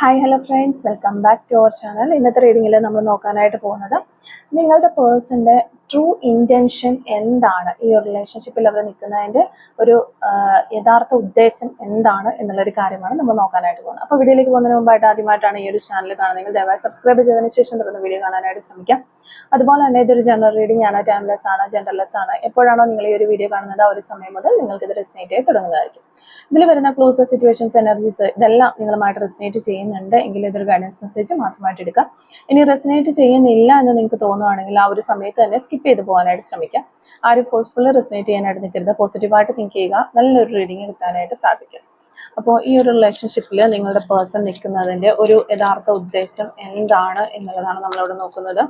Hi hello friends, welcome back to our channel. ഇന്നത്തെ റീഡിങ്ങിൽ നമ്മൾ നോക്കാനായിട്ട് പോകുന്നത് നിങ്ങളുടെ പേഴ്സൻ്റെ ട്രൂ ഇൻറ്റൻഷൻ എന്താണ്, ഈ ഒരു റിലേഷൻഷിപ്പിൽ അവർ നിൽക്കുന്നതിൻ്റെ ഒരു യഥാർത്ഥ ഉദ്ദേശം എന്താണ് എന്നുള്ളൊരു കാര്യമാണ് നമ്മൾ നോക്കാനായിട്ട് പോകുന്നത്. അപ്പോൾ വീഡിയോയിലേക്ക് പോകുന്നതിന് മുമ്പായിട്ട് ആദ്യമായിട്ടാണ് ഈ ഒരു ചാനൽ കാണുന്നതെങ്കിൽ ദയവായി സബ്സ്ക്രൈബ് ചെയ്തതിന് ശേഷം തുടർന്ന് വീഡിയോ കാണാനായിട്ട് ശ്രമിക്കാം. അതുപോലെ തന്നെ ഇതൊരു ജനറൽ റീഡിംഗ് ആണ്, ടൈംലെസ് ആണ്, ജെൻഡർലെസ് ആണ്. എപ്പോഴാണോ നിങ്ങൾ ഈ ഒരു വീഡിയോ കാണുന്നത് ആ ഒരു സമയം മുതൽ നിങ്ങൾക്ക് ഇത് റെസിനേറ്റ് ആയി തുടങ്ങുന്നതായിരിക്കും. ഇതിൽ വരുന്ന ക്ലൂസ്, സിറ്റുവേഷൻസ്, എനർജീസ് ഇതെല്ലാം നിങ്ങളുമായിട്ട് റെസിനേറ്റ് ചെയ്യുന്നുണ്ട് എങ്കിൽ ഇതൊരു ഗൈഡൻസ് മെസ്സേജ് മാത്രമായിട്ട് എടുക്കാം. ഇനി റെസിനേറ്റ് ചെയ്യുന്നില്ല എന്ന് നിങ്ങൾക്ക് തോന്നുവാണെങ്കിൽ ആ ഒരു സമയത്ത് തന്നെ സ്കിപ്പ് ചെയ്ത് പോകാനായിട്ട് ശ്രമിക്കാം. ആരും ഫോഴ്സ്ഫുള്ളി റെസിനേറ്റ് ചെയ്യാനായിട്ട് നിൽക്കരുത്. പോസിറ്റീവായിട്ട് തിങ്ക് ചെയ്യുക, നല്ലൊരു റീഡിങ് കിട്ടാനായിട്ട് പ്രാർത്ഥിക്കുക. അപ്പോൾ ഈ ഒരു റിലേഷൻഷിപ്പിൽ നിങ്ങളുടെ പേഴ്സൺ നിൽക്കുന്നതിൻ്റെ ഒരു യഥാർത്ഥ ഉദ്ദേശം എന്താണ് എന്നുള്ളതാണ് നമ്മളിവിടെ നോക്കുന്നത്.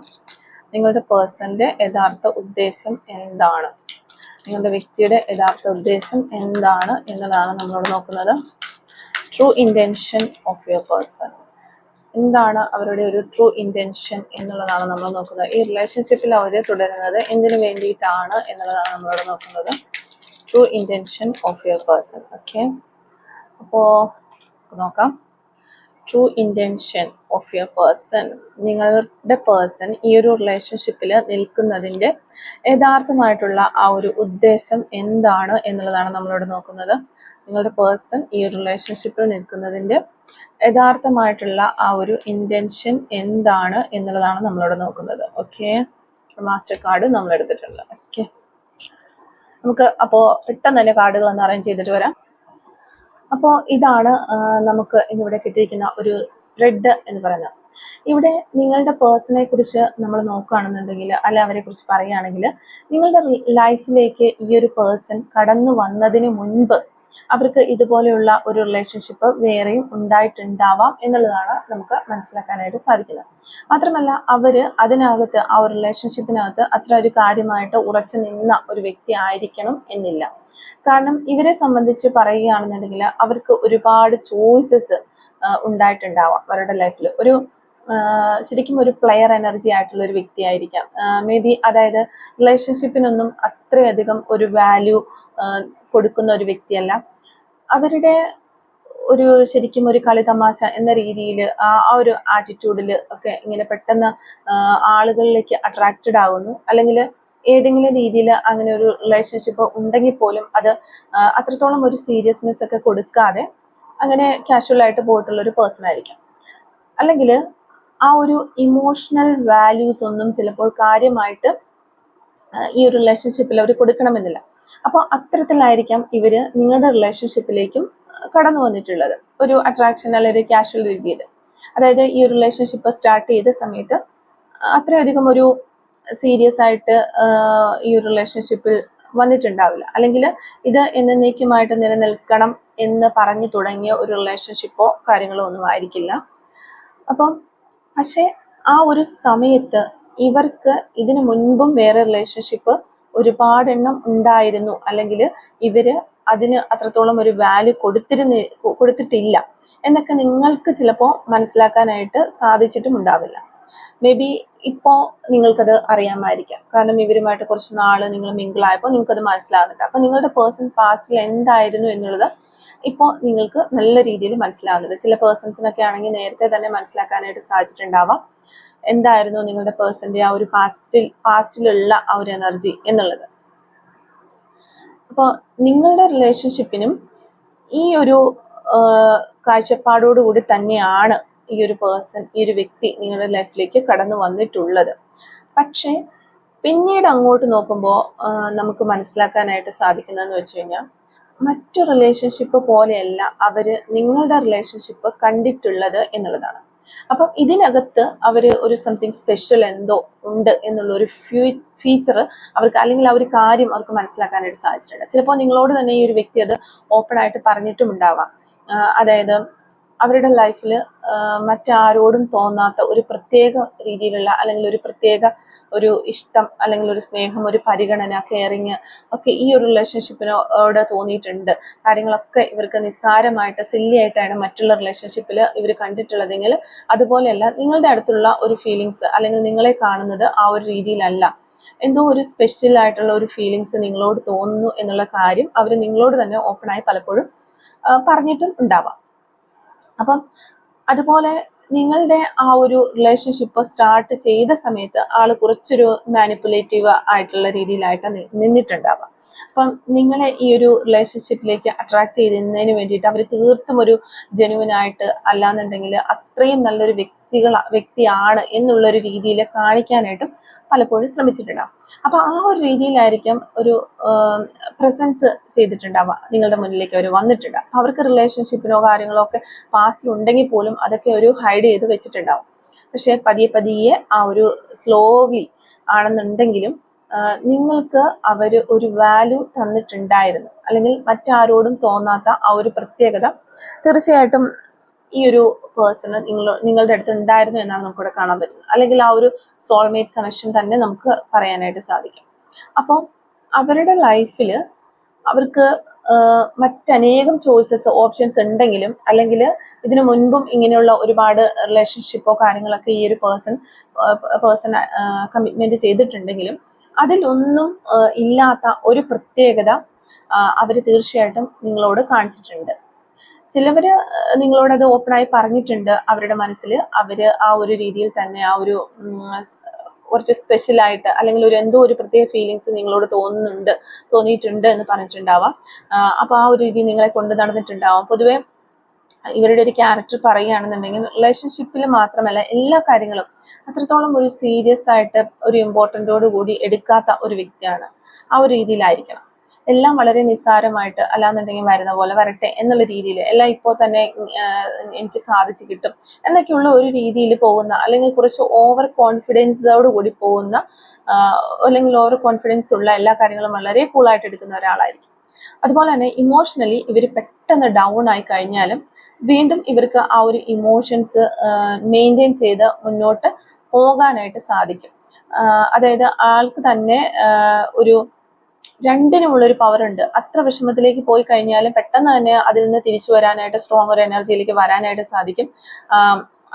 നിങ്ങളുടെ പേഴ്സൻ്റെ യഥാർത്ഥ ഉദ്ദേശം എന്താണ്, നിങ്ങളുടെ വ്യക്തിയുടെ യഥാർത്ഥ ഉദ്ദേശം എന്താണ് എന്നുള്ളതാണ് നമ്മളോട് നോക്കുന്നത്. True intention of your person എന്താണ്, അവരുടെ ഒരു ട്രൂ ഇൻറ്റൻഷൻ എന്നുള്ളതാണ് നമ്മൾ നോക്കുന്നത്. ഈ റിലേഷൻഷിപ്പിൽ അവർ തുടരുന്നത് എന്തിനു വേണ്ടിയിട്ടാണ് എന്നുള്ളതാണ് നമ്മളോട് നോക്കുന്നത്. True intention of your person. Okay, അപ്പോൾ നോക്കാം. True intention of your person, നിങ്ങളുടെ പേഴ്സൺ ഈ ഒരു റിലേഷൻഷിപ്പിൽ നിൽക്കുന്നതിൻ്റെ യഥാർത്ഥമായിട്ടുള്ള ആ ഒരു ഉദ്ദേശം എന്താണ് എന്നുള്ളതാണ് നമ്മളോട് നോക്കുന്നത്. നിങ്ങളുടെ പേഴ്സൺ ഈ ഒരു റിലേഷൻഷിപ്പിൽ നിൽക്കുന്നതിൻ്റെ യഥാർത്ഥമായിട്ടുള്ള ആ ഒരു ഇൻറ്റൻഷൻ എന്താണ് എന്നുള്ളതാണ് നമ്മളോട് നോക്കുന്നത്. ഓക്കെ, മാസ്റ്റർ കാർഡ് നമ്മൾ എടുത്തിട്ടുണ്ട്. ഓക്കെ, നമുക്ക് അപ്പോൾ പെട്ടെന്ന് തന്നെ കാർഡുകൾ ഒന്ന് അറേഞ്ച് ചെയ്തിട്ട് വരാം. അപ്പോൾ ഇതാണ് നമുക്ക് ഇന്നിവിടെ കിട്ടിയിരിക്കുന്ന ഒരു സ്പ്രെഡ് എന്ന് പറയുന്നത്. ഇവിടെ നിങ്ങളുടെ പേഴ്സണെ കുറിച്ച് നമ്മൾ നോക്കുകയാണെന്നുണ്ടെങ്കിൽ, അല്ലെ അവരെ കുറിച്ച് പറയുകയാണെങ്കിൽ, നിങ്ങളുടെ ലൈഫിലേക്ക് ഈ ഒരു പേഴ്സൺ കടന്നു വന്നതിന് മുൻപ് അവർക്ക് ഇതുപോലെയുള്ള ഒരു റിലേഷൻഷിപ്പ് വേറെയും ഉണ്ടായിട്ടുണ്ടാവാം എന്നുള്ളതാണ് നമുക്ക് മനസ്സിലാക്കാനായിട്ട് സാധിക്കുന്നത്. മാത്രമല്ല അവർ അതിനകത്ത് ആ ഒരു റിലേഷൻഷിപ്പിനകത്ത് അത്ര ഒരു കാര്യമായിട്ട് ഉറച്ചു നിന്ന ഒരു വ്യക്തി ആയിരിക്കണം എന്നില്ല. കാരണം ഇവരെ സംബന്ധിച്ച് പറയുകയാണെന്നുണ്ടെങ്കിൽ അവർക്ക് ഒരുപാട് ചോയ്സസ് ഉണ്ടായിട്ടുണ്ടാവാം അവരുടെ ലൈഫിൽ. ഒരു ശരിക്കും ഒരു പ്ലെയർ എനർജി ആയിട്ടുള്ള ഒരു വ്യക്തി ആയിരിക്കാം മേ ബി. അതായത് റിലേഷൻഷിപ്പിനൊന്നും അത്രയധികം ഒരു വാല്യൂ കൊടുക്കുന്ന ഒരു വ്യക്തിയല്ല. അവരുടെ ഒരു ശരിക്കും ഒരു കളി തമാശ എന്ന രീതിയിൽ ആ ഒരു ആറ്റിറ്റ്യൂഡിൽ ഒക്കെ ഇങ്ങനെ പെട്ടെന്ന് ആളുകളിലേക്ക് അട്രാക്റ്റഡ് ആകുന്നു. അല്ലെങ്കിൽ ഏതെങ്കിലും രീതിയിൽ അങ്ങനെ ഒരു റിലേഷൻഷിപ്പ് ഉണ്ടെങ്കിൽ പോലും അത് അത്രത്തോളം ഒരു സീരിയസ്നെസ് ഒക്കെ കൊടുക്കാതെ അങ്ങനെ കാഷ്വലായിട്ട് പോയിട്ടുള്ള ഒരു പേഴ്സൺ ആയിരിക്കാം. അല്ലെങ്കിൽ ആ ഒരു ഇമോഷണൽ വാല്യൂസ് ഒന്നും ചിലപ്പോൾ കാര്യമായിട്ട് ഈ ഒരു റിലേഷൻഷിപ്പിൽ അവർ കൊടുക്കണമെന്നില്ല. അപ്പോൾ അത്തരത്തിലായിരിക്കാം ഇവർ നിങ്ങളുടെ റിലേഷൻഷിപ്പിലേക്കും കടന്നു വന്നിട്ടുള്ളത്, ഒരു അട്രാക്ഷൻ അല്ലെങ്കിൽ ഒരു കാഷ്വൽ രീതിയിൽ. അതായത് ഈ ഒരു റിലേഷൻഷിപ്പ് സ്റ്റാർട്ട് ചെയ്ത സമയത്ത് അത്രയധികം ഒരു സീരിയസ് ആയിട്ട് ഈ ഒരു റിലേഷൻഷിപ്പിൽ വന്നിട്ടുണ്ടാവില്ല. അല്ലെങ്കിൽ ഇത് എന്നേക്കുമായിട്ട് നിലനിൽക്കണം എന്ന് പറഞ്ഞു തുടങ്ങിയ ഒരു റിലേഷൻഷിപ്പോ കാര്യങ്ങളോ ഒന്നും ആയിരിക്കില്ല. അപ്പം പക്ഷെ ആ ഒരു സമയത്ത് ഇവർക്ക് ഇതിനു മുൻപും വേറെ റിലേഷൻഷിപ്പ് ഒരുപാടെണ്ണം ഉണ്ടായിരുന്നു, അല്ലെങ്കിൽ ഇവര് അതിന് അത്രത്തോളം ഒരു വാല്യൂ കൊടുത്തിട്ടില്ല എന്നൊക്കെ നിങ്ങൾക്ക് ചിലപ്പോൾ മനസ്സിലാക്കാനായിട്ട് സാധിച്ചിട്ടും ഉണ്ടാവില്ല. മേ ബി ഇപ്പോൾ നിങ്ങൾക്കത് അറിയാമായിരിക്കാം. കാരണം ഇവരുമായിട്ട് കുറച്ച് നാള് നിങ്ങൾ മിങ്കിളായപ്പോൾ നിങ്ങൾക്കത് മനസ്സിലാകുന്നുണ്ട്. അപ്പം നിങ്ങളുടെ പേഴ്സൺ പാസ്റ്റിൽ എന്തായിരുന്നു എന്നുള്ളത് ഇപ്പോൾ നിങ്ങൾക്ക് നല്ല രീതിയിൽ മനസ്സിലാകുന്നത്. ചില പേഴ്സൺസിനൊക്കെ ആണെങ്കിൽ നേരത്തെ തന്നെ മനസ്സിലാക്കാനായിട്ട് സാധിച്ചിട്ടുണ്ടാവാം എന്തായിരുന്നു നിങ്ങളുടെ പേഴ്സൻ്റെ ആ ഒരു പാസ്റ്റിലുള്ള ആ ഒരു എനർജി എന്നുള്ളത്. അപ്പോൾ നിങ്ങളുടെ റിലേഷൻഷിപ്പിനും ഈ ഒരു കാഴ്ചപ്പാടോടുകൂടി തന്നെയാണ് ഈ ഒരു പേഴ്സൺ, ഈ ഒരു വ്യക്തി നിങ്ങളുടെ ലൈഫിലേക്ക് കടന്നു വന്നിട്ടുള്ളത്. പക്ഷേ പിന്നീട് അങ്ങോട്ട് നോക്കുമ്പോൾ നമുക്ക് മനസ്സിലാക്കാനായിട്ട് സാധിക്കുന്നതെന്ന് വെച്ച് കഴിഞ്ഞാൽ, മറ്റു റിലേഷൻഷിപ്പ് പോലെയല്ല അവർ നിങ്ങളുടെ റിലേഷൻഷിപ്പ് കണ്ടിട്ടുള്ളത് എന്നുള്ളതാണ്. അപ്പം ഇതിനകത്ത് അവർ ഒരു സംതിങ് സ്പെഷ്യൽ എന്തോ ഉണ്ട് എന്നുള്ള ഒരു ഫീച്ചർ അവർക്ക്, അല്ലെങ്കിൽ ആ ഒരു കാര്യം അവർക്ക് മനസ്സിലാക്കാനായിട്ട് സാധിച്ചിട്ടുണ്ട്. ചിലപ്പോൾ നിങ്ങളോട് തന്നെ ഈ ഒരു വ്യക്തി അത് ഓപ്പൺ ആയിട്ട് പറഞ്ഞിട്ടും ഉണ്ടാവാം. അതായത് അവരുടെ ലൈഫിൽ മറ്റാരോടും തോന്നാത്ത ഒരു പ്രത്യേക രീതിയിലുള്ള, അല്ലെങ്കിൽ ഒരു പ്രത്യേക ഒരു ഇഷ്ടം, അല്ലെങ്കിൽ ഒരു സ്നേഹം, ഒരു പരിഗണന, കെയറിങ് ഒക്കെ ഈ ഒരു റിലേഷൻഷിപ്പിനോട് തോന്നിയിട്ടുണ്ട്. കാര്യങ്ങളൊക്കെ ഇവർക്ക് നിസ്സാരമായിട്ട് സില്ലി ആയിട്ടാണ് മറ്റുള്ള റിലേഷൻഷിപ്പിൽ ഇവർ കണ്ടിട്ടുള്ളതെങ്കിൽ, അതുപോലെയല്ല നിങ്ങളുടെ അടുത്തുള്ള ഒരു ഫീലിങ്സ്, അല്ലെങ്കിൽ നിങ്ങളെ കാണുന്നത് ആ ഒരു രീതിയിലല്ല. എന്തോ ഒരു സ്പെഷ്യൽ ആയിട്ടുള്ള ഒരു ഫീലിങ്സ് നിങ്ങളോട് തോന്നുന്നു എന്നുള്ള കാര്യം അവർ നിങ്ങളോട് തന്നെ ഓപ്പണായി പലപ്പോഴും പറഞ്ഞിട്ടും ഉണ്ടാവാം. അപ്പം അതുപോലെ നിങ്ങളുടെ ആ ഒരു റിലേഷൻഷിപ്പ് സ്റ്റാർട്ട് ചെയ്ത സമയത്ത് ആള് കുറച്ചൊരു മാനിപ്പുലേറ്റീവ് ആയിട്ടുള്ള രീതിയിലായിട്ട് നിന്നിട്ടുണ്ടാവാം. അപ്പം നിങ്ങളെ ഈ ഒരു റിലേഷൻഷിപ്പിലേക്ക് അട്രാക്ട് ചെയ്യുന്നതിന് വേണ്ടിയിട്ട് അവർ തീർത്തും ഒരു ജെനുവിൻ ആയിട്ട് അല്ലാന്നുണ്ടെങ്കിൽ അത്രയും നല്ലൊരു വ്യക്തിയാണ് എന്നുള്ളൊരു രീതിയിൽ കാണിക്കാനായിട്ടും പലപ്പോഴും ശ്രമിച്ചിട്ടുണ്ടാവും. അപ്പൊ ആ ഒരു രീതിയിലായിരിക്കും ഒരു പ്രസൻസ് ചെയ്തിട്ടുണ്ടാവുക, നിങ്ങളുടെ മുന്നിലേക്ക് അവർ വന്നിട്ടുണ്ടാവും. അവർക്ക് റിലേഷൻഷിപ്പിനോ കാര്യങ്ങളോ ഒക്കെ പാസ്റ്റിൽ ഉണ്ടെങ്കിൽ പോലും അതൊക്കെ ഒരു ഹൈഡ് ചെയ്ത് വെച്ചിട്ടുണ്ടാവും. പക്ഷെ പതിയെ പതിയെ ആ ഒരു സ്ലോലി ആണെന്നുണ്ടെങ്കിലും നിങ്ങൾക്ക് അവർ ഒരു വാല്യൂ തന്നിട്ടുണ്ടായിരുന്നു, അല്ലെങ്കിൽ മറ്റാരോടും തോന്നാത്ത ആ ഒരു പ്രത്യേകത തീർച്ചയായിട്ടും ഈ ഒരു പേഴ്സണ് നിങ്ങളുടെ അടുത്ത് ഉണ്ടായിരുന്നു എന്നാണ് നമുക്കിവിടെ കാണാൻ പറ്റുന്നത്. അല്ലെങ്കിൽ ആ ഒരു സോൾമേറ്റ് കണക്ഷൻ തന്നെ നമുക്ക് പറയാനായിട്ട് സാധിക്കും. അപ്പോൾ അവരുടെ ലൈഫിൽ അവർക്ക് മറ്റനേകം ചോയ്സസ് ഓപ്ഷൻസ് ഉണ്ടെങ്കിലും, അല്ലെങ്കിൽ ഇതിനു മുൻപും ഇങ്ങനെയുള്ള ഒരുപാട് റിലേഷൻഷിപ്പോ കാര്യങ്ങളൊക്കെ ഈ ഒരു പേഴ്സൺ കമ്മിറ്റ്മെന്റ് ചെയ്തിട്ടുണ്ടെങ്കിലും അതിലൊന്നും ഇല്ലാത്ത ഒരു പ്രത്യേകത അവർ തീർച്ചയായിട്ടും നിങ്ങളോട് കാണിച്ചിട്ടുണ്ട്. ചിലവര് നിങ്ങളോട് അത് ഓപ്പണായി പറഞ്ഞിട്ടുണ്ട്. അവരുടെ മനസ്സിൽ അവര് ആ ഒരു രീതിയിൽ തന്നെ ആ ഒരു കുറച്ച് സ്പെഷ്യലായിട്ട്, അല്ലെങ്കിൽ ഒരു എന്തോ ഒരു പ്രത്യേക ഫീലിങ്സ് നിങ്ങളോട് തോന്നിയിട്ടുണ്ട് എന്ന് പറഞ്ഞിട്ടുണ്ടാവാം. അപ്പൊ ആ ഒരു രീതി നിങ്ങളെ കൊണ്ട് നടന്നിട്ടുണ്ടാവാം. പൊതുവെ ഇവരുടെ ഒരു ക്യാരക്ടർ പറയുകയാണെന്നുണ്ടെങ്കിൽ റിലേഷൻഷിപ്പിൽ മാത്രമല്ല എല്ലാ കാര്യങ്ങളും അത്രത്തോളം ഒരു സീരിയസ് ആയിട്ട് ഒരു ഇമ്പോർട്ടൻറ്റോട് കൂടി എടുക്കാത്ത ഒരു വ്യക്തിയാണ്. ആ ഒരു രീതിയിലായിരിക്കണം. എല്ലാം വളരെ നിസ്സാരമായിട്ട്, അല്ലാന്നുണ്ടെങ്കിൽ വരുന്ന പോലെ വരട്ടെ എന്നുള്ള രീതിയിൽ, എല്ലാം ഇപ്പോൾ തന്നെ എനിക്ക് സാധിച്ചു കിട്ടും എന്നൊക്കെയുള്ള ഒരു രീതിയിൽ പോകുന്ന, അല്ലെങ്കിൽ കുറച്ച് ഓവർ കോൺഫിഡൻസോട് കൂടി പോകുന്ന, അല്ലെങ്കിൽ ഓവർ കോൺഫിഡൻസ് ഉള്ള എല്ലാ കാര്യങ്ങളും വളരെ കൂളായിട്ട് എടുക്കുന്ന ഒരാളായിരിക്കും. അതുപോലെ തന്നെ ഇമോഷണലി ഇവർ പെട്ടെന്ന് ഡൗൺ ആയി കഴിഞ്ഞാലും വീണ്ടും ഇവർക്ക് ആ ഒരു ഇമോഷൻസ് മെയിൻറ്റെയിൻ ചെയ്ത് മുന്നോട്ട് പോകാനായിട്ട് സാധിക്കും. അതായത് ആൾക്ക് തന്നെ ഒരു രണ്ടിനുമുള്ളൊരു പവർ ഉണ്ട്. അത്ര വിഷമത്തിലേക്ക് പോയി കഴിഞ്ഞാലും പെട്ടെന്ന് തന്നെ അതിൽ നിന്ന് തിരിച്ചു വരാനായിട്ട്, സ്ട്രോങ് ഒരു എനർജിയിലേക്ക് വരാനായിട്ട് സാധിക്കും.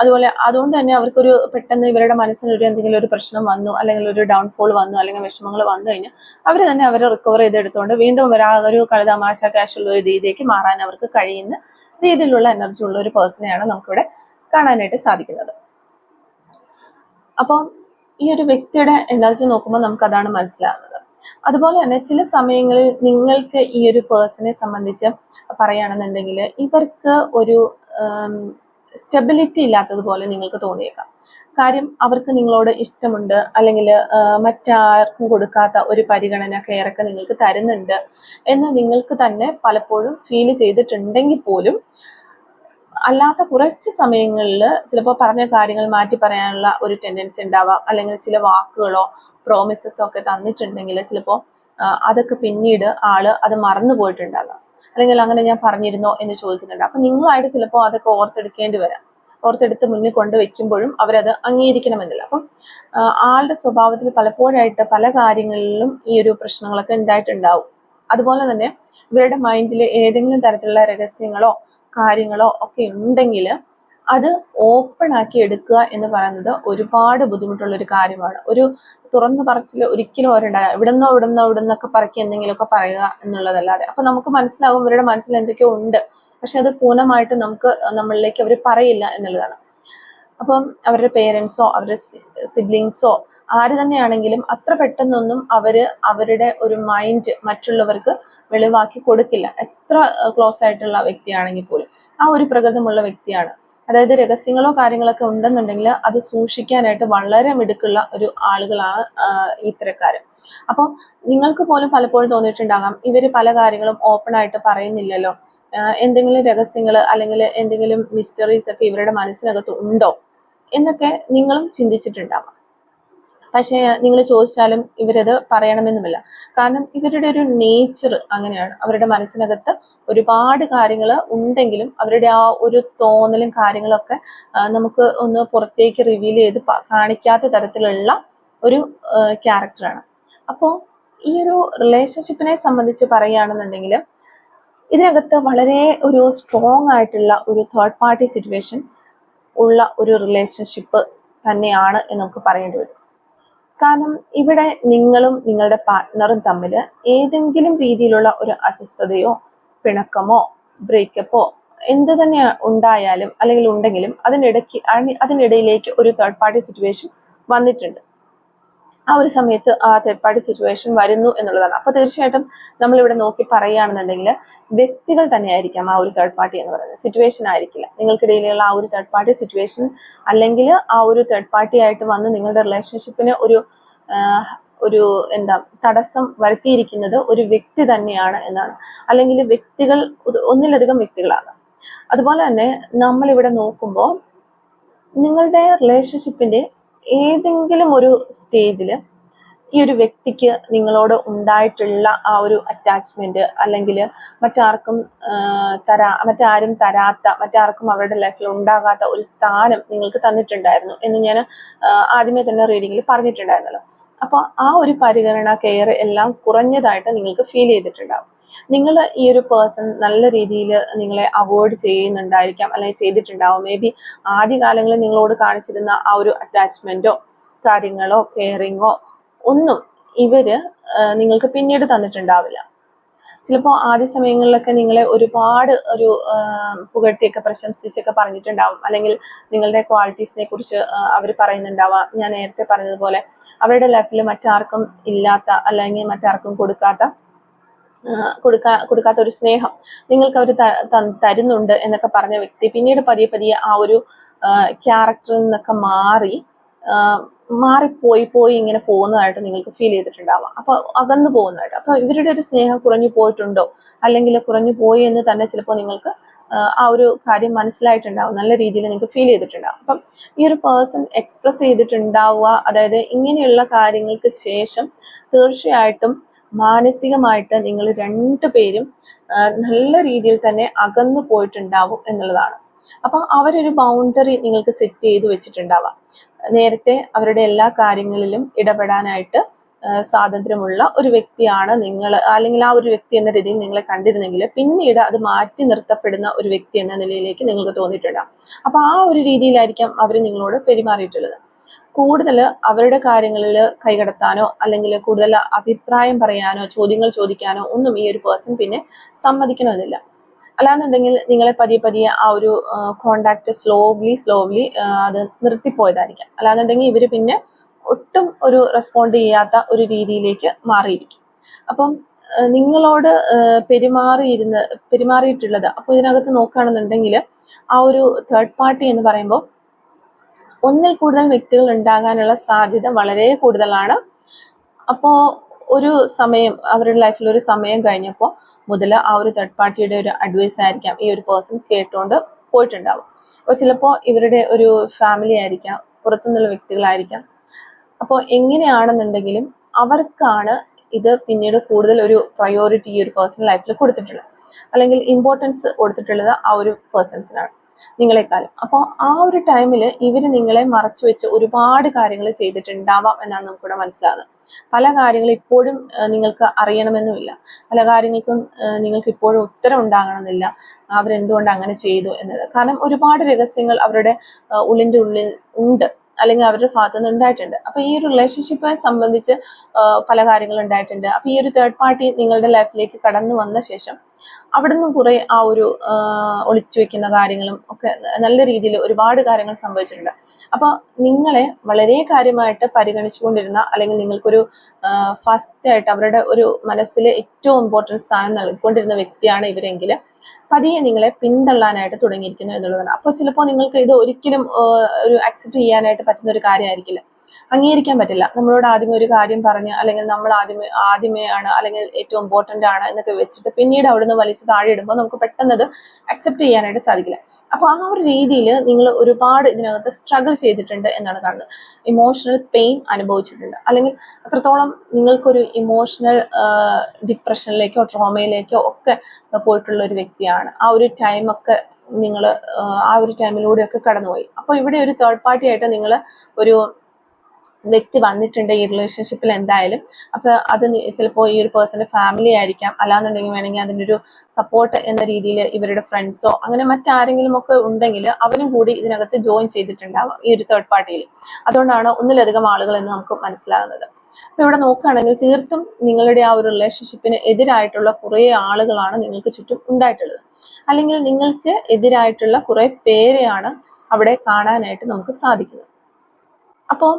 അതുപോലെ അതുകൊണ്ട് തന്നെ അവർക്കൊരു പെട്ടെന്ന് ഇവരുടെ മനസ്സിനൊരു എന്തെങ്കിലും ഒരു പ്രശ്നം വന്നു, അല്ലെങ്കിൽ ഒരു ഡൗൺഫോൾ വന്നു, അല്ലെങ്കിൽ വിഷമങ്ങൾ വന്നു കഴിഞ്ഞാൽ അവർ തന്നെ അവരെ റിക്കവർ ചെയ്തെടുത്തുകൊണ്ട് വീണ്ടും ആ ഒരു കളിതമാശ കാശുള്ള ഒരു രീതിയിലേക്ക് മാറാൻ അവർക്ക് കഴിയുന്ന രീതിയിലുള്ള എനർജി ഉള്ള ഒരു പേഴ്സണെയാണ് നമുക്കിവിടെ കാണാനായിട്ട് സാധിക്കുന്നത്. അപ്പം ഈ ഒരു വ്യക്തിയുടെ എനർജി നോക്കുമ്പോൾ നമുക്ക് അതാണ് മനസ്സിലാകുന്നത്. അതുപോലെ തന്നെ ചില സമയങ്ങളിൽ നിങ്ങൾക്ക് ഈ ഒരു പേഴ്സണെ സംബന്ധിച്ച് പറയുകയാണെന്നുണ്ടെങ്കിൽ ഇവർക്ക് ഒരു സ്റ്റെബിലിറ്റി ഇല്ലാത്തതുപോലെ നിങ്ങൾക്ക് തോന്നിയേക്കാം. കാര്യം അവർക്ക് നിങ്ങളോട് ഇഷ്ടമുണ്ട്, അല്ലെങ്കിൽ മറ്റാർക്കും കൊടുക്കാത്ത ഒരു പരിഗണന, കെയറൊക്കെ നിങ്ങൾക്ക് തരുന്നുണ്ട് എന്ന് നിങ്ങൾക്ക് തന്നെ പലപ്പോഴും ഫീൽ ചെയ്തിട്ടുണ്ടെങ്കിൽ പോലും അല്ലാത്ത കുറച്ച് സമയങ്ങളിൽ ചിലപ്പോൾ പറഞ്ഞ കാര്യങ്ങൾ മാറ്റി പറയാനുള്ള ഒരു ടെൻഡൻസി ഉണ്ടാവാം. അല്ലെങ്കിൽ ചില വാക്കുകളോ പ്രോമിസസോ ഒക്കെ തന്നിട്ടുണ്ടെങ്കിൽ ചിലപ്പോൾ അതൊക്കെ പിന്നീട് ആള് അത് മറന്നു പോയിട്ടുണ്ടാകാം. അല്ലെങ്കിൽ അങ്ങനെ ഞാൻ പറഞ്ഞിരുന്നോ എന്ന് ചോദിക്കുന്നുണ്ട്. അപ്പൊ നിങ്ങളായിട്ട് ചിലപ്പോൾ അതൊക്കെ ഓർത്തെടുക്കേണ്ടി വരാം. ഓർത്തെടുത്ത് മുന്നിൽ കൊണ്ടുവയ്ക്കുമ്പോഴും അവരത് അംഗീകരിക്കണമെന്നില്ല. അപ്പം ആളുടെ സ്വഭാവത്തിൽ പലപ്പോഴായിട്ട് പല കാര്യങ്ങളിലും ഈ ഒരു പ്രശ്നങ്ങളൊക്കെ ഉണ്ടായിട്ടുണ്ടാവും. അതുപോലെ തന്നെ ഇവരുടെ മൈൻഡിൽ ഏതെങ്കിലും തരത്തിലുള്ള രഹസ്യങ്ങളോ കാര്യങ്ങളോ ഒക്കെ ഉണ്ടെങ്കിൽ അത് ഓപ്പൺ ആക്കി എടുക്കുക എന്ന് പറയുന്നത് ഒരുപാട് ബുദ്ധിമുട്ടുള്ള ഒരു കാര്യമാണ്. ഒരു തുറന്നു പറച്ചിൽ ഒരിക്കലും അവരുണ്ടാകുക, ഇവിടുന്നൊക്കെ പറക്കി എന്തെങ്കിലുമൊക്കെ പറയുക എന്നുള്ളതല്ലാതെ. അപ്പൊ നമുക്ക് മനസ്സിലാവും ഇവരുടെ മനസ്സിൽ എന്തൊക്കെയോ ഉണ്ട്, പക്ഷെ അത് പൂർണ്ണമായിട്ട് നമ്മളിലേക്ക് അവർ പറയില്ല എന്നുള്ളതാണ്. അപ്പം അവരുടെ പേരൻസോ അവരുടെ സിബ്ലിങ്സോ ആര് തന്നെയാണെങ്കിലും അത്ര പെട്ടെന്നൊന്നും അവരുടെ ഒരു മൈൻഡ് മറ്റുള്ളവർക്ക് വെളിവാക്കി കൊടുക്കില്ല. എത്ര ക്ലോസ് ആയിട്ടുള്ള വ്യക്തിയാണെങ്കിൽ പോലും ആ ഒരു പ്രകൃതമുള്ള വ്യക്തിയാണ്. അതായത് രഹസ്യങ്ങളോ കാര്യങ്ങളൊക്കെ ഉണ്ടെന്നുണ്ടെങ്കിൽ അത് സൂക്ഷിക്കാനായിട്ട് വളരെ മിടുക്കുള്ള ഒരു ആളുകളാണ് ഇത്തരക്കാര്. അപ്പോൾ നിങ്ങൾക്ക് പോലും പലപ്പോഴും തോന്നിയിട്ടുണ്ടാകാം ഇവര് പല കാര്യങ്ങളും ഓപ്പൺ ആയിട്ട് പറയുന്നില്ലല്ലോ, എന്തെങ്കിലും രഹസ്യങ്ങൾ അല്ലെങ്കിൽ എന്തെങ്കിലും മിസ്റ്ററീസ് ഒക്കെ ഇവരുടെ മനസ്സിനകത്ത് ഉണ്ടോ എന്നൊക്കെ നിങ്ങളും ചിന്തിച്ചിട്ടുണ്ടാവാം. പക്ഷേ നിങ്ങൾ ചോദിച്ചാലും ഇവരത് പറയണമെന്നുമില്ല. കാരണം ഇവരുടെ ഒരു നേച്ചർ അങ്ങനെയാണ്. അവരുടെ മനസ്സിനകത്ത് ഒരുപാട് കാര്യങ്ങൾ ഉണ്ടെങ്കിലും അവരുടെ ആ ഒരു തോന്നലും കാര്യങ്ങളൊക്കെ നമുക്ക് ഒന്ന് പുറത്തേക്ക് റിവീൽ ചെയ്ത് കാണിക്കാത്ത തരത്തിലുള്ള ഒരു ക്യാരക്ടറാണ്. അപ്പോൾ ഈ ഒരു റിലേഷൻഷിപ്പിനെ സംബന്ധിച്ച് പറയുകയാണെന്നുണ്ടെങ്കിൽ ഇതിനകത്ത് വളരെ ഒരു സ്ട്രോങ് ആയിട്ടുള്ള ഒരു തേർഡ് പാർട്ടി സിറ്റുവേഷൻ ഉള്ള ഒരു റിലേഷൻഷിപ്പ് തന്നെയാണ് എന്ന് നമുക്ക് പറയേണ്ടി വരും. കാരണം ഇവിടെ നിങ്ങളും നിങ്ങളുടെ പാർട്ട്ണറും തമ്മിൽ ഏതെങ്കിലും രീതിയിലുള്ള ഒരു അസ്വസ്ഥതയോ പിണക്കമോ ബ്രേക്കപ്പോ എന്ത് തന്നെ ഉണ്ടായാലും അല്ലെങ്കിൽ ഉണ്ടെങ്കിലും അതിനിടയിലേക്ക് ഒരു തേർഡ് പാർട്ടി സിറ്റുവേഷൻ വന്നിട്ടുണ്ട്. ആ ഒരു സമയത്ത് ആ തേർഡ് പാർട്ടി സിറ്റുവേഷൻ വരുന്നു എന്നുള്ളതാണ്. അപ്പൊ തീർച്ചയായിട്ടും നമ്മളിവിടെ നോക്കി പറയുകയാണെന്നുണ്ടെങ്കിൽ വ്യക്തികൾ തന്നെയായിരിക്കാം ആ ഒരു തേർഡ് പാർട്ടി എന്ന് പറയുന്നത്, സിറ്റുവേഷൻ ആയിരിക്കില്ല. നിങ്ങൾക്കിടയിലുള്ള ആ ഒരു തേർഡ് പാർട്ടി സിറ്റുവേഷൻ അല്ലെങ്കിൽ ആ ഒരു തേർഡ് പാർട്ടി ആയിട്ട് വന്ന് നിങ്ങളുടെ റിലേഷൻഷിപ്പിന് ഒരു എന്താ തടസ്സം വരുത്തിയിരിക്കുന്നത് ഒരു വ്യക്തി തന്നെയാണ് എന്നാണ്. അല്ലെങ്കിൽ വ്യക്തികൾ ഒന്നിലധികം വ്യക്തികളാകാം. അതുപോലെ തന്നെ നമ്മളിവിടെ നോക്കുമ്പോൾ നിങ്ങളുടെ റിലേഷൻഷിപ്പിന്റെ ഏതെങ്കിലും ഒരു സ്റ്റേജിൽ ഈ ഒരു വ്യക്തിക്ക് നിങ്ങളോട് ഉണ്ടായിട്ടുള്ള ആ ഒരു അറ്റാച്ച്മെന്റ് അല്ലെങ്കിൽ മറ്റാരും തരാത്ത, മറ്റാർക്കും അവരുടെ ലൈഫിൽ ഉണ്ടാകാത്ത ഒരു സ്ഥാനം നിങ്ങൾക്ക് തന്നിട്ടുണ്ടായിരുന്നു എന്ന് ഞാൻ ആദ്യമേ തന്നെ റീഡിങ്ങിൽ പറഞ്ഞിട്ടുണ്ടായിരുന്നല്ലോ. അപ്പോൾ ആ ഒരു പരിഗണന, കെയർ എല്ലാം കുറഞ്ഞതായിട്ട് നിങ്ങൾക്ക് ഫീൽ ചെയ്തിട്ടുണ്ടാവും. നിങ്ങൾ ഈ ഒരു പേഴ്സൺ നല്ല രീതിയിൽ നിങ്ങളെ അവോയ്ഡ് ചെയ്യുന്നുണ്ടായിരിക്കാം, അല്ലെങ്കിൽ ചെയ്തിട്ടുണ്ടാവും. മേ ബി ആദ്യകാലങ്ങളിൽ നിങ്ങളോട് കാണിച്ചിരുന്ന ആ ഒരു അറ്റാച്ച്മെന്റോ കാര്യങ്ങളോ കെയറിങ്ങോ ഒന്നും ഇവര് നിങ്ങൾക്ക് പിന്നീട് തന്നിട്ടുണ്ടാവില്ല. ചിലപ്പോൾ ആദ്യ സമയങ്ങളിലൊക്കെ നിങ്ങളെ ഒരുപാട് പുകഴ്ത്തിയൊക്കെ പ്രശംസിച്ചൊക്കെ പറഞ്ഞിട്ടുണ്ടാവും, അല്ലെങ്കിൽ നിങ്ങളുടെ ക്വാളിറ്റീസിനെ കുറിച്ച് അവർ പറയുന്നുണ്ടാവാം. ഞാൻ നേരത്തെ പറഞ്ഞതുപോലെ അവരുടെ ലൈഫിൽ മറ്റാർക്കും ഇല്ലാത്ത അല്ലെങ്കിൽ മറ്റാർക്കും കൊടുക്കാത്ത ഒരു സ്നേഹം നിങ്ങൾക്ക് അവർ തരുന്നുണ്ട് എന്നൊക്കെ പറഞ്ഞ വ്യക്തി പിന്നീട് പതിയെ ആ ഒരു ക്യാരക്ടറിൽ നിന്നൊക്കെ മാറിപ്പോയി ഇങ്ങനെ പോകുന്നതായിട്ട് നിങ്ങൾക്ക് ഫീൽ ചെയ്തിട്ടുണ്ടാവാം. അപ്പൊ അകന്നു പോകുന്നതായിട്ട്. അപ്പൊ ഇവരുടെ ഒരു സ്നേഹം കുറഞ്ഞു പോയിട്ടുണ്ടോ, അല്ലെങ്കിൽ കുറഞ്ഞു പോയി എന്ന് തന്നെ ചിലപ്പോൾ നിങ്ങൾക്ക് ആ ഒരു കാര്യം മനസ്സിലായിട്ടുണ്ടാവും, നല്ല രീതിയിൽ നിങ്ങൾക്ക് ഫീൽ ചെയ്തിട്ടുണ്ടാവും. അപ്പം ഈ ഒരു പേഴ്സൺ എക്സ്പ്രസ് ചെയ്തിട്ടുണ്ടാവുക, അതായത് ഇങ്ങനെയുള്ള കാര്യങ്ങൾക്ക് ശേഷം തീർച്ചയായിട്ടും മാനസികമായിട്ട് നിങ്ങൾ രണ്ടുപേരും നല്ല രീതിയിൽ തന്നെ അകന്നു പോയിട്ടുണ്ടാവും എന്നുള്ളതാണ്. അപ്പൊ അവരൊരു ബൗണ്ടറി നിങ്ങൾക്ക് സെറ്റ് ചെയ്ത് വെച്ചിട്ടുണ്ടാവാം. നേരത്തെ അവരുടെ എല്ലാ കാര്യങ്ങളിലും ഇടപെടാനായിട്ട് സ്വാതന്ത്ര്യമുള്ള ഒരു വ്യക്തിയാണ് നിങ്ങൾ, അല്ലെങ്കിൽ ആ ഒരു വ്യക്തി എന്ന രീതിയിൽ നിങ്ങളെ കണ്ടിരുന്നെങ്കിൽ പിന്നീട് അത് മാറ്റി നിർത്തപ്പെടുന്ന ഒരു വ്യക്തി എന്ന നിലയിലേക്ക് നിങ്ങൾക്ക് തോന്നിയിട്ടുണ്ടാകും. അപ്പൊ ആ ഒരു രീതിയിലായിരിക്കാം അവർ നിങ്ങളോട് പെരുമാറിയിട്ടുള്ളത്. കൂടുതൽ അവരുടെ കാര്യങ്ങളിൽ കൈകടത്താനോ അല്ലെങ്കിൽ കൂടുതൽ അഭിപ്രായം പറയാനോ ചോദ്യങ്ങൾ ചോദിക്കാനോ ഒന്നും ഈ ഒരു പേഴ്സൺ പിന്നെ സമ്മതിക്കണമെന്നില്ല. അല്ലാന്നുണ്ടെങ്കിൽ നിങ്ങളെ പതിയെ ആ ഒരു കോണ്ടാക്ട് സ്ലോവ്ലി അത് നിർത്തിപ്പോയതായിരിക്കാം. അല്ലാന്നുണ്ടെങ്കിൽ ഇവര് പിന്നെ ഒട്ടും ഒരു റെസ്പോണ്ട് ചെയ്യാത്ത ഒരു രീതിയിലേക്ക് മാറിയിരിക്കും. അപ്പം നിങ്ങളോട് പെരുമാറിയിട്ടുള്ളത്, അപ്പോൾ ഇതിനകത്ത് നോക്കുകയാണെന്നുണ്ടെങ്കിൽ ആ ഒരു തേർഡ് പാർട്ടി എന്ന് പറയുമ്പോൾ ഒന്നിൽ കൂടുതൽ വ്യക്തികൾ ഉണ്ടാകാനുള്ള സാധ്യത വളരെ കൂടുതലാണ്. അപ്പോൾ ഒരു സമയം, അവരുടെ ലൈഫിൽ ഒരു സമയം കഴിഞ്ഞപ്പോൾ മുതൽ ആ ഒരു തേർഡ് പാർട്ടിയുടെ ഒരു അഡ്വൈസ് ആയിരിക്കാം ഈ ഒരു പേഴ്സൺ കേട്ടുകൊണ്ട് പോയിട്ടുണ്ടാവും. അപ്പോൾ ചിലപ്പോൾ ഇവരുടെ ഒരു ഫാമിലി ആയിരിക്കാം, പുറത്തുനിന്നുള്ള വ്യക്തികളായിരിക്കാം. അപ്പോൾ എങ്ങനെയാണെന്നുണ്ടെങ്കിലും അവർക്കാണ് ഇത് പിന്നീട് കൂടുതൽ ഒരു പ്രയോറിറ്റി ഈ ഒരു പേഴ്സണൽ ലൈഫിൽ കൊടുത്തിട്ടുള്ളത്, അല്ലെങ്കിൽ ഇമ്പോർട്ടൻസ് കൊടുത്തിട്ടുള്ളത് ആ ഒരു പേഴ്സൺസിനാണ് നിങ്ങളെക്കാളും. അപ്പോൾ ആ ഒരു ടൈമിൽ ഇവർ നിങ്ങളെ മറച്ചു വെച്ച് ഒരുപാട് കാര്യങ്ങൾ ചെയ്തിട്ടുണ്ടാവാം എന്നാണ് നമുക്കിവിടെ മനസ്സിലാകുന്നത്. പല കാര്യങ്ങളും ഇപ്പോഴും നിങ്ങൾക്ക് അറിയണമെന്നുമില്ല, പല കാര്യങ്ങൾക്കും നിങ്ങൾക്ക് ഇപ്പോഴും ഉത്തരം ഉണ്ടാകണമെന്നില്ല അവരെന്തുകൊണ്ട് അങ്ങനെ ചെയ്തു എന്നത്. കാരണം ഒരുപാട് രഹസ്യങ്ങൾ അവരുടെ ഉള്ളിൻ്റെ ഉള്ളിൽ ഉണ്ട്, അല്ലെങ്കിൽ അവരുടെ ഭാഗത്തു നിന്ന് ഉണ്ടായിട്ടുണ്ട്. അപ്പൊ ഈ ഒരു റിലേഷൻഷിപ്പെ സംബന്ധിച്ച് പല കാര്യങ്ങളും ഉണ്ടായിട്ടുണ്ട്. അപ്പൊ ഈ ഒരു തേർഡ് പാർട്ടി നിങ്ങളുടെ ലൈഫിലേക്ക് കടന്നു വന്ന ശേഷം അവിടുന്ന് കുറെ ആ ഒരു ഒളിച്ചു വെക്കുന്ന കാര്യങ്ങളും ഒക്കെ നല്ല രീതിയിൽ ഒരുപാട് കാര്യങ്ങൾ സംഭവിച്ചിട്ടുണ്ട്. അപ്പൊ നിങ്ങളെ വളരെ കാര്യമായിട്ട് പരിഗണിച്ചുകൊണ്ടിരുന്ന, അല്ലെങ്കിൽ നിങ്ങൾക്കൊരു ഫസ്റ്റ് ആയിട്ട് അവരുടെ ഒരു മനസ്സിൽ ഏറ്റവും ഇമ്പോർട്ടൻറ്റ് സ്ഥാനം നൽകിക്കൊണ്ടിരുന്ന വ്യക്തിയാണ് ഇവരെങ്കിൽ പതിയെ നിങ്ങളെ പിന്തള്ളാനായിട്ട് തുടങ്ങിയിരിക്കുന്നു എന്നുള്ളതാണ്. അപ്പോൾ ചിലപ്പോൾ നിങ്ങൾക്ക് ഇത് ഒരിക്കലും ഒരു അക്സെപ്റ്റ് ചെയ്യാനായിട്ട് പറ്റുന്ന ഒരു കാര്യമായിരിക്കില്ല, അംഗീകരിക്കാൻ പറ്റില്ല. നമ്മളോട് ആദ്യമേ ഒരു കാര്യം പറഞ്ഞ്, അല്ലെങ്കിൽ നമ്മൾ ആദ്യമേ ആണ്, അല്ലെങ്കിൽ ഏറ്റവും ഇമ്പോർട്ടൻ്റ് ആണ് എന്നൊക്കെ വെച്ചിട്ട് പിന്നീട് അവിടുന്ന് വലിച്ച് താഴെ ഇടുമ്പോൾ നമുക്ക് പെട്ടെന്ന് അത് അക്സെപ്റ്റ് ചെയ്യാനായിട്ട് സാധിക്കില്ല. അപ്പോൾ ആ ഒരു രീതിയിൽ നിങ്ങൾ ഒരുപാട് ഇതിനകത്ത് സ്ട്രഗിൾ ചെയ്തിട്ടുണ്ട് എന്നാണ് കാണുന്നത്. ഇമോഷണൽ പെയിൻ അനുഭവിച്ചിട്ടുണ്ട്, അല്ലെങ്കിൽ അത്രത്തോളം നിങ്ങൾക്കൊരു ഇമോഷണൽ ഡിപ്രഷനിലേക്കോ ട്രോമയിലേക്കോ ഒക്കെ പോയിട്ടുള്ള ഒരു വ്യക്തിയാണ്. ആ ഒരു ടൈമൊക്കെ നിങ്ങൾ ആ ഒരു ടൈമിലൂടെയൊക്കെ കടന്നുപോയി. അപ്പോൾ ഇവിടെ ഒരു തേർഡ് പാർട്ടി ആയിട്ട് നിങ്ങൾ ഒരു വ്യക്തി വന്നിട്ടുണ്ട് ഈ റിലേഷൻഷിപ്പിൽ എന്തായാലും. അപ്പൊ അത് ചിലപ്പോൾ ഈ ഒരു പേഴ്സന്റെ ഫാമിലി ആയിരിക്കാം, അല്ലാന്നുണ്ടെങ്കിൽ വേണമെങ്കിൽ അതിൻ്റെ ഒരു സപ്പോർട്ട് എന്ന രീതിയിൽ ഇവരുടെ ഫ്രണ്ട്സോ അങ്ങനെ മറ്റാരെങ്കിലും ഒക്കെ ഉണ്ടെങ്കിൽ അവരും കൂടി ഇതിനകത്ത് ജോയിൻ ചെയ്തിട്ടുണ്ടാവാം ഈ ഒരു തേർഡ് പാർട്ടിയിൽ. അതുകൊണ്ടാണ് ഒന്നിലധികം ആളുകൾ എന്ന് നമുക്ക് മനസ്സിലാകുന്നത്. അപ്പൊ ഇവിടെ നോക്കുകയാണെങ്കിൽ തീർത്തും നിങ്ങളുടെ ആ ഒരു റിലേഷൻഷിപ്പിന് എതിരായിട്ടുള്ള കുറെ ആളുകളാണ് നിങ്ങൾക്ക് ചുറ്റും ഉണ്ടായിട്ടുള്ളത്, അല്ലെങ്കിൽ നിങ്ങൾക്ക് എതിരായിട്ടുള്ള കുറെ പേരെയാണ് അവിടെ കാണാനായിട്ട് നമുക്ക് സാധിക്കുന്നത്. അപ്പോൾ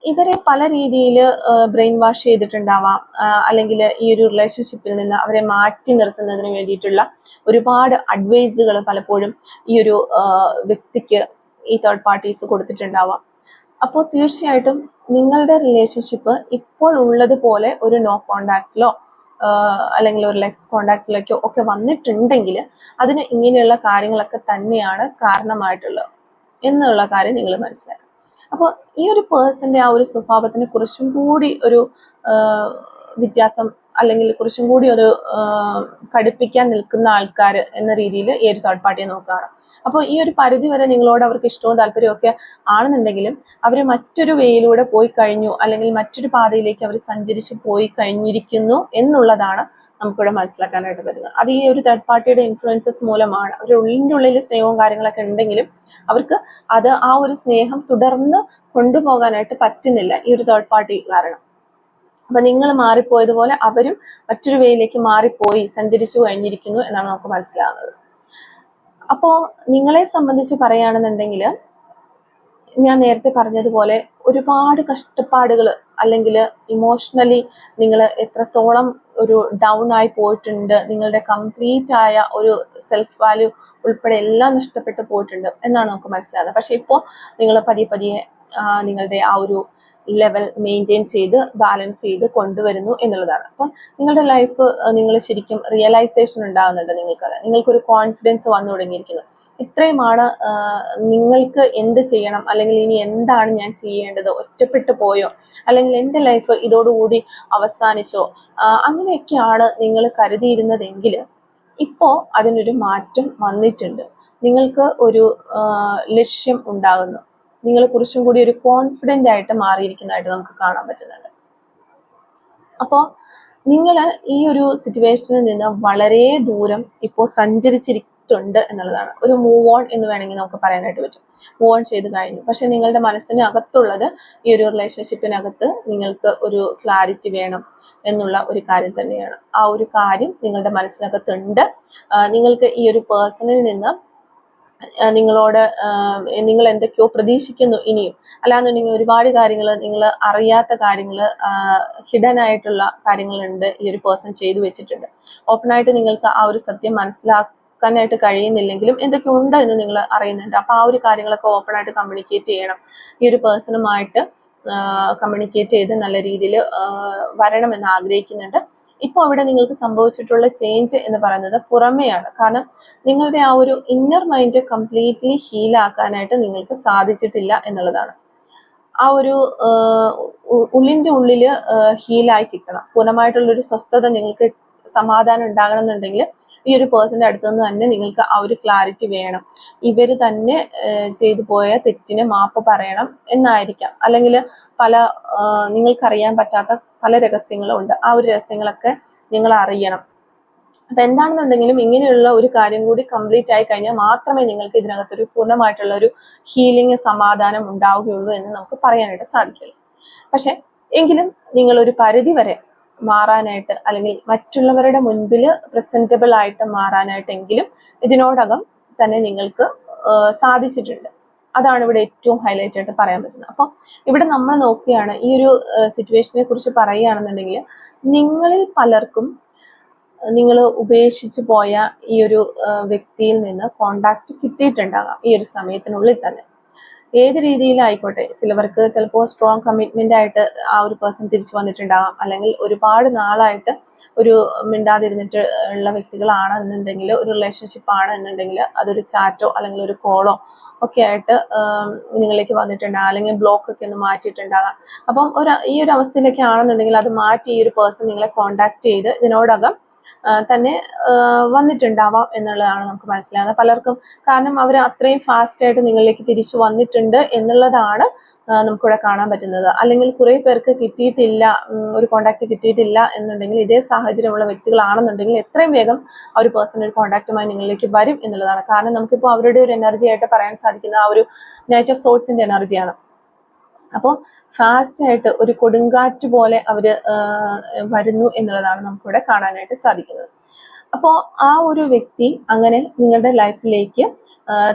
ഇവരെ പല രീതിയിൽ ബ്രെയിൻ വാഷ് ചെയ്തിട്ടുണ്ടാവാം, അല്ലെങ്കിൽ ഈ ഒരു റിലേഷൻഷിപ്പിൽ നിന്ന് അവരെ മാറ്റി നിർത്തുന്നതിന് വേണ്ടിയിട്ടുള്ള ഒരുപാട് അഡ്വൈസുകൾ പലപ്പോഴും ഈ ഒരു വ്യക്തിക്ക് ഈ തേർഡ് പാർട്ടീസ് കൊടുത്തിട്ടുണ്ടാവാം. അപ്പോൾ തീർച്ചയായിട്ടും നിങ്ങളുടെ റിലേഷൻഷിപ്പ് ഇപ്പോൾ ഉള്ളതുപോലെ ഒരു നോ കോണ്ടാക്റ്റിലോ അല്ലെങ്കിൽ ഒരു ലെസ് കോണ്ടാക്റ്റിലേക്കോ ഒക്കെ വന്നിട്ടുണ്ടെങ്കിൽ അതിന് ഇങ്ങനെയുള്ള കാര്യങ്ങളൊക്കെ തന്നെയാണ് കാരണമായിട്ടുള്ളത് എന്നുള്ള കാര്യം നിങ്ങൾ മനസ്സിലാക്കുക. അപ്പോൾ ഈ ഒരു പേഴ്സന്റെ ആ ഒരു സ്വഭാവത്തിനെ കുറിച്ചും കൂടി ഒരു വ്യത്യാസം, അല്ലെങ്കിൽ കുറച്ചും കൂടി ഒരു കടുപ്പിക്കാൻ നിൽക്കുന്ന ആൾക്കാർ എന്ന രീതിയിൽ ഈ ഒരു തേർഡ് പാർട്ടിയെ നോക്കുകയാണ്. അപ്പോൾ ഈ ഒരു പരിധി വരെ നിങ്ങളോട് അവർക്ക് ഇഷ്ടവും താല്പര്യവും ഒക്കെ ആണെന്നുണ്ടെങ്കിലും അവർ മറ്റൊരു വേയിലൂടെ പോയി കഴിഞ്ഞു, അല്ലെങ്കിൽ മറ്റൊരു പാതയിലേക്ക് അവർ സഞ്ചരിച്ച് പോയി കഴിഞ്ഞിരിക്കുന്നു എന്നുള്ളതാണ് നമുക്കിവിടെ മനസ്സിലാക്കാനായിട്ട് വരുന്നത്. അത് ഈ ഒരു തേർഡ് പാർട്ടിയുടെ ഇൻഫ്ലുവൻസസ് മൂലമാണ്. ഒരു ഉള്ളിൻ്റെ ഉള്ളിൽ സ്നേഹവും കാര്യങ്ങളൊക്കെ ഉണ്ടെങ്കിലും അവർക്ക് അത് ആ ഒരു സ്നേഹം തുടർന്ന് കൊണ്ടുപോകാനായിട്ട് പറ്റുന്നില്ല ഈ ഒരു തേർഡ് പാർട്ടി കാരണം. അപ്പൊ നിങ്ങൾ മാറിപ്പോയതുപോലെ അവരും മറ്റൊരു വേയിലേക്ക് മാറിപ്പോയി സഞ്ചരിച്ചു കഴിഞ്ഞിരിക്കുന്നു എന്നാണ് നമുക്ക് മനസ്സിലാകുന്നത്. അപ്പോ നിങ്ങളെ സംബന്ധിച്ച് പറയുകയാണെന്നുണ്ടെങ്കിൽ ഞാൻ നേരത്തെ പറഞ്ഞതുപോലെ ഒരുപാട് കഷ്ടപ്പാടുകൾ, അല്ലെങ്കിൽ ഇമോഷണലി നിങ്ങൾ എത്രത്തോളം ഒരു ഡൗൺ ആയി പോയിട്ടുണ്ട്, നിങ്ങളുടെ കംപ്ലീറ്റ് ആയ ഒരു സെൽഫ് വാല്യൂ ഉൾപ്പെടെ എല്ലാം നഷ്ടപ്പെട്ടു പോയിട്ടുണ്ട് എന്നാണ് നമുക്ക് മനസ്സിലാകുന്നത്. പക്ഷെ ഇപ്പോൾ നിങ്ങൾ പതിയെ പതിയെ നിങ്ങളുടെ ആ ഒരു ലെവൽ മെയിൻറ്റെയിൻ ചെയ്ത് ബാലൻസ് ചെയ്ത് കൊണ്ടുവരുന്നു എന്നുള്ളതാണ്. അപ്പം നിങ്ങളുടെ ലൈഫ് നിങ്ങൾ ശരിക്കും റിയലൈസേഷൻ ഉണ്ടാകുന്നുണ്ട്. നിങ്ങൾക്കൊരു കോൺഫിഡൻസ് വന്നു തുടങ്ങിയിരിക്കുന്നു. ഇത്രയുമാണ് നിങ്ങൾക്ക് എന്ത് ചെയ്യണം, അല്ലെങ്കിൽ ഇനി എന്താണ് ഞാൻ ചെയ്യേണ്ടത്, ഒറ്റപ്പെട്ടു പോയോ, അല്ലെങ്കിൽ എൻ്റെ ലൈഫ് ഇതോടുകൂടി അവസാനിച്ചോ, അങ്ങനെയൊക്കെയാണ് നിങ്ങൾ കരുതിയിരുന്നതെങ്കിൽ ഇപ്പോൾ അതിനൊരു മാറ്റം വന്നിട്ടുണ്ട്. നിങ്ങൾക്ക് ഒരു ലക്ഷ്യം ഉണ്ടാകുന്നു. നിങ്ങൾ കുറച്ചും കൂടി ഒരു കോൺഫിഡൻ്റ് ആയിട്ട് മാറിയിരിക്കുന്നതായിട്ട് നമുക്ക് കാണാൻ പറ്റുന്നുണ്ട്. അപ്പോൾ നിങ്ങൾ ഈ ഒരു സിറ്റുവേഷനിൽ നിന്ന് വളരെ ദൂരം ഇപ്പോൾ സഞ്ചരിച്ചിട്ടുണ്ട് എന്നുള്ളതാണ്. ഒരു മൂവ് ഓൺ എന്ന് വേണമെങ്കിൽ നമുക്ക് പറയാനായിട്ട് പറ്റും. മൂവ് ഓൺ ചെയ്ത് കഴിഞ്ഞു. പക്ഷെ നിങ്ങളുടെ മനസ്സിന് അകത്തുള്ളത് ഈ ഒരു റിലേഷൻഷിപ്പിനകത്ത് നിങ്ങൾക്ക് ഒരു ക്ലാരിറ്റി വേണം എന്നുള്ള ഒരു കാര്യം തന്നെയാണ്. ആ ഒരു കാര്യം നിങ്ങളുടെ മനസ്സിനകത്തുണ്ട്. നിങ്ങൾക്ക് ഈ ഒരു പേഴ്സണിൽ നിന്ന് നിങ്ങളോട് നിങ്ങൾ എന്തൊക്കെയോ പ്രതീക്ഷിക്കുന്നു ഇനിയും, അല്ലാന്നുണ്ടെങ്കിൽ ഒരുപാട് കാര്യങ്ങൾ നിങ്ങൾ അറിയാത്ത കാര്യങ്ങൾ, ഹിഡൻ ആയിട്ടുള്ള കാര്യങ്ങളുണ്ട് ഈ ഒരു പേഴ്സൺ ചെയ്തു വെച്ചിട്ടുണ്ട്. ഓപ്പണായിട്ട് നിങ്ങൾക്ക് ആ ഒരു സത്യം മനസ്സിലാക്കാനായിട്ട് കഴിയുന്നില്ലെങ്കിലും എന്തൊക്കെ ഉണ്ട് എന്ന് നിങ്ങൾ അറിയുന്നുണ്ട്. അപ്പോൾ ആ ഒരു കാര്യങ്ങളൊക്കെ ഓപ്പണായിട്ട് കമ്മ്യൂണിക്കേറ്റ് ചെയ്യണം. ഈ ഒരു പേഴ്സണുമായിട്ട് കമ്മ്യൂണിക്കേറ്റ് ചെയ്ത് നല്ല രീതിയിൽ വരണമെന്ന് ആഗ്രഹിക്കുന്നുണ്ട്. ഇപ്പോൾ അവിടെ നിങ്ങൾക്ക് സംഭവിച്ചിട്ടുള്ള ചേഞ്ച് എന്ന് പറയുന്നത് പുറമെയാണ്. കാരണം നിങ്ങളുടെ ആ ഒരു ഇന്നർ മൈൻഡ് കംപ്ലീറ്റ്ലി ഹീലാക്കാനായിട്ട് നിങ്ങൾക്ക് സാധിച്ചിട്ടില്ല എന്നുള്ളതാണ്. ആ ഒരു ഉള്ളിൻ്റെ ഉള്ളിൽ ഹീലായി കിട്ടണം. പൂർണ്ണമായിട്ടുള്ളൊരു സ്വസ്ഥത, നിങ്ങൾക്ക് സമാധാനം ഉണ്ടാകണം എന്നുണ്ടെങ്കിൽ ഈ ഒരു പേഴ്സന്റെ അടുത്ത് നിന്ന് തന്നെ നിങ്ങൾക്ക് ആ ഒരു ക്ലാരിറ്റി വേണം. ഇവർ തന്നെ ചെയ്തു പോയ തെറ്റിന് മാപ്പ് പറയണം എന്നായിരിക്കാം, അല്ലെങ്കിൽ പല നിങ്ങൾക്കറിയാൻ പറ്റാത്ത പല രഹസ്യങ്ങളും ഉണ്ട്. ആ ഒരു രഹസ്യങ്ങളൊക്കെ നിങ്ങൾ അറിയണം. അപ്പൊ എന്താണെന്നുണ്ടെങ്കിലും ഇങ്ങനെയുള്ള ഒരു കാര്യം കൂടി കംപ്ലീറ്റ് ആയി കഴിഞ്ഞാൽ മാത്രമേ നിങ്ങൾക്ക് ഇതിനകത്തൊരു പൂർണ്ണമായിട്ടുള്ള ഒരു ഹീലിംഗ്, സമാധാനം ഉണ്ടാവുകയുള്ളൂ എന്ന് നമുക്ക് പറയാനായിട്ട് സാധിക്കുള്ളൂ. പക്ഷെ എങ്കിലും നിങ്ങൾ ഒരു പരിധി വരെ മാറാനായിട്ട്, അല്ലെങ്കിൽ മറ്റുള്ളവരുടെ മുൻപിൽ പ്രസന്റബിൾ ആയിട്ട് മാറാനായിട്ടെങ്കിലും ഇതിനോടകം തന്നെ നിങ്ങൾക്ക് സാധിച്ചിട്ടുണ്ട്. അതാണ് ഇവിടെ ഏറ്റവും ഹൈലൈറ്റ് ആയിട്ട് പറയാൻ പറ്റുന്നത്. അപ്പോൾ ഇവിടെ നമ്മൾ നോക്കുകയാണ്, ഈ ഒരു സിറ്റുവേഷനെ കുറിച്ച് പറയുകയാണെന്നുണ്ടെങ്കിൽ നിങ്ങളിൽ പലർക്കും നിങ്ങൾ ഉപേക്ഷിച്ച് പോയ ഈ ഒരു വ്യക്തിയിൽ നിന്ന് കോണ്ടാക്ട് കിട്ടിയിട്ടുണ്ടാകാം ഈ ഒരു സമയത്തിനുള്ളിൽ തന്നെ. ഏത് രീതിയിലായിക്കോട്ടെ, ചിലവർക്ക് ചിലപ്പോൾ സ്ട്രോങ് കമ്മിറ്റ്മെന്റ് ആയിട്ട് ആ ഒരു പേഴ്സൺ തിരിച്ചു വന്നിട്ടുണ്ടാകാം, അല്ലെങ്കിൽ ഒരുപാട് നാളായിട്ട് ഒരു മിണ്ടാതിരുന്നിട്ട് ഉള്ള വ്യക്തികളാണെന്നുണ്ടെങ്കിൽ, ഒരു റിലേഷൻഷിപ്പ് ആണ് എന്നുണ്ടെങ്കിൽ അതൊരു ചാറ്റോ അല്ലെങ്കിൽ ഒരു കോളോ ഒക്കെ ആയിട്ട് നിങ്ങളിലേക്ക് വന്നിട്ടുണ്ടാകാം, അല്ലെങ്കിൽ ബ്ലോക്ക് ഒക്കെ ഒന്ന് മാറ്റിയിട്ടുണ്ടാകാം. അപ്പം ഈ ഒരു അവസ്ഥയിലൊക്കെ ആണെന്നുണ്ടെങ്കിൽ അത് മാറ്റി ഈ ഒരു പേഴ്സൺ നിങ്ങളെ കോണ്ടാക്ട് ചെയ്ത് ഇതിനോടകം തന്നെ വന്നിട്ടുണ്ടാവാം എന്നുള്ളതാണ് നമുക്ക് മനസ്സിലാകുന്നത് പലർക്കും. കാരണം അവർ അത്രയും ഫാസ്റ്റ് ആയിട്ട് നിങ്ങളിലേക്ക് തിരിച്ചു വന്നിട്ടുണ്ട് എന്നുള്ളതാണ് നമുക്കിവിടെ കാണാൻ പറ്റുന്നത്. അല്ലെങ്കിൽ കുറെ പേർക്ക് കിട്ടിയിട്ടില്ല, ഒരു കോണ്ടാക്ട് കിട്ടിയിട്ടില്ല എന്നുണ്ടെങ്കിൽ, ഇതേ സാഹചര്യമുള്ള വ്യക്തികളാണെന്നുണ്ടെങ്കിൽ എത്രയും വേഗം ആ ഒരു പേഴ്സൺ ഒരു കോണ്ടാക്റ്റുമായി നിങ്ങളിലേക്ക് വരും എന്നുള്ളതാണ്. കാരണം നമുക്കിപ്പോൾ അവരുടെ ഒരു എനർജി ആയിട്ട് പറയാൻ സാധിക്കുന്ന ആ ഒരു നൈറ്റ് ഓഫ് സോൾസിന്റെ എനർജിയാണ്. അപ്പോൾ ഫാസ്റ്റ് ആയിട്ട് ഒരു കൊടുങ്കാറ്റ് പോലെ അവര് വരുന്നു എന്നുള്ളതാണ് നമുക്കിവിടെ കാണാനായിട്ട് സാധിക്കുന്നത്. അപ്പോൾ ആ ഒരു വ്യക്തി അങ്ങനെ നിങ്ങളുടെ ലൈഫിലേക്ക്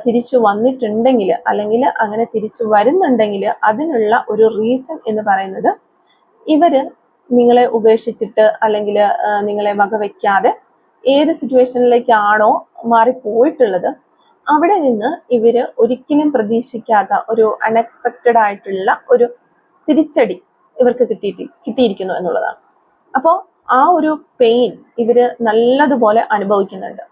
തിരിച്ചു വന്നിട്ടുണ്ടെങ്കിൽ, അല്ലെങ്കിൽ അങ്ങനെ തിരിച്ചു വരുന്നുണ്ടെങ്കിൽ, അതിനുള്ള ഒരു റീസൺ എന്ന് പറയുന്നത് ഇവര് നിങ്ങളെ ഉപേക്ഷിച്ചിട്ട് അല്ലെങ്കിൽ നിങ്ങളെ വകവെക്കാതെ ഏത് സിറ്റുവേഷനിലേക്കാണോ മാറിപ്പോയിട്ടുള്ളത് അവിടെ നിന്ന് ഇവര് ഒരിക്കലും പ്രതീക്ഷിക്കാത്ത ഒരു അൺഎക്സ്പെക്റ്റഡ് ആയിട്ടുള്ള ഒരു തിരിച്ചടി ഇവർക്ക് കിട്ടിയിരിക്കുന്നു എന്നുള്ളതാണ്. അപ്പോൾ ആ ഒരു പെയിൻ ഇവര് നല്ലതുപോലെ അനുഭവിക്കുന്നുണ്ട്.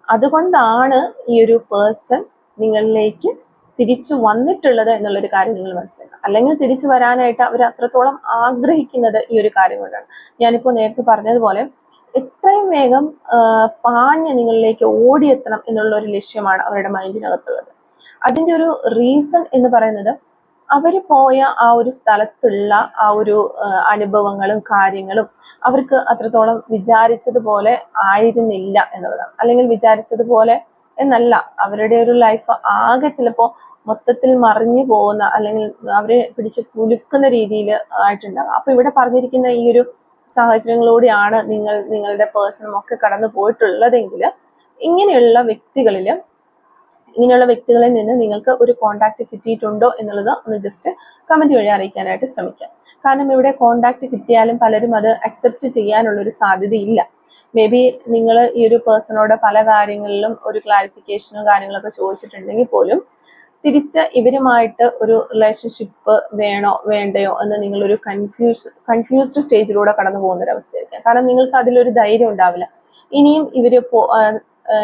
അതുകൊണ്ടാണ് ഈ ഒരു പേഴ്സൺ നിങ്ങളിലേക്ക് തിരിച്ചു വന്നിട്ടുള്ളത് എന്നുള്ളൊരു കാര്യം നിങ്ങൾ മനസ്സിലാക്കുക. അല്ലെങ്കിൽ തിരിച്ചു വരാനായിട്ട് അവർ അത്രത്തോളം ആഗ്രഹിക്കുന്നത് ഈ ഒരു കാര്യം കൊണ്ടാണ്. ഞാനിപ്പോൾ നേരത്തെ പറഞ്ഞതുപോലെ എത്രയും വേഗം പാഞ്ഞ് നിങ്ങളിലേക്ക് ഓടിയെത്തണം എന്നുള്ള ഒരു ലക്ഷ്യമാണ് അവരുടെ മൈൻഡിനകത്തുള്ളത്. അതിൻ്റെ ഒരു റീസൺ എന്ന് പറയുന്നത് അവർ പോയ ആ ഒരു സ്ഥലത്തുള്ള ആ ഒരു അനുഭവങ്ങളും കാര്യങ്ങളും അവർക്ക് അത്രത്തോളം വിചാരിച്ചതുപോലെ ആയിരുന്നില്ല എന്നുള്ളതാണ്. അല്ലെങ്കിൽ വിചാരിച്ചതുപോലെ എന്നല്ല, അവരുടെ ഒരു ലൈഫ് ആകെ ചിലപ്പോൾ മൊത്തത്തിൽ മറിഞ്ഞു പോകുന്ന, അല്ലെങ്കിൽ അവരെ പിടിച്ച് കുലുക്കുന്ന രീതിയിൽ ആയിട്ടുണ്ടാകും. അപ്പൊ ഇവിടെ പറഞ്ഞിരിക്കുന്ന ഈ ഒരു സാഹചര്യങ്ങളിലൂടെയാണ് നിങ്ങളുടെ പേഴ്സണും ഒക്കെ കടന്നു പോയിട്ടുള്ളതെങ്കിൽ ഇങ്ങനെയുള്ള വ്യക്തികളിൽ നിന്ന് നിങ്ങൾക്ക് ഒരു കോണ്ടാക്ട് കിട്ടിയിട്ടുണ്ടോ എന്നുള്ളത് ഒന്ന് ജസ്റ്റ് കമന്റ് വഴി അറിയിക്കാനായിട്ട് ശ്രമിക്കാം. കാരണം ഇവിടെ കോണ്ടാക്ട് കിട്ടിയാലും പലരും അത് അക്സെപ്റ്റ് ചെയ്യാനുള്ള ഒരു സാധ്യതയില്ല. മേ ബി നിങ്ങൾ ഈ ഒരു പേഴ്സണോട് പല കാര്യങ്ങളിലും ഒരു ക്ലാരിഫിക്കേഷനും കാര്യങ്ങളൊക്കെ ചോദിച്ചിട്ടുണ്ടെങ്കിൽ പോലും തിരിച്ച് ഇവരുമായിട്ട് ഒരു റിലേഷൻഷിപ്പ് വേണോ വേണ്ടയോ എന്ന് നിങ്ങളൊരു കൺഫ്യൂസ്ഡ് സ്റ്റേജിലൂടെ കടന്നു പോകുന്ന ഒരു അവസ്ഥയായിരിക്കും. കാരണം നിങ്ങൾക്ക് അതിലൊരു ധൈര്യം ഉണ്ടാവില്ല. ഇനിയും ഇവര്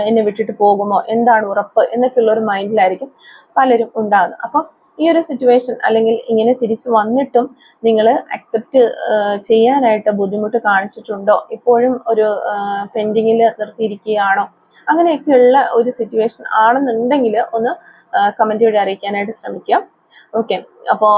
എന്നെ വിട്ടിട്ട് പോകുമോ, എന്താണ് ഉറപ്പ് എന്നൊക്കെയുള്ള ഒരു മൈൻഡിലായിരിക്കും പലരും ഉണ്ടാകുന്നത്. അപ്പം ഈ ഒരു സിറ്റുവേഷൻ അല്ലെങ്കിൽ ഇങ്ങനെ തിരിച്ചു വന്നിട്ടും നിങ്ങൾ അക്സെപ്റ്റ് ചെയ്യാനായിട്ട് ബുദ്ധിമുട്ട് കാണിച്ചിട്ടുണ്ടോ, ഇപ്പോഴും ഒരു പെൻഡിങ്ങിൽ നിർത്തിയിരിക്കുകയാണോ, അങ്ങനെയൊക്കെയുള്ള ഒരു സിറ്റുവേഷൻ ആണെന്നുണ്ടെങ്കിൽ ഒന്ന് കമന്റ് വഴി അറിയിക്കാനായിട്ട് ശ്രമിക്കാം. ഓക്കെ. അപ്പോൾ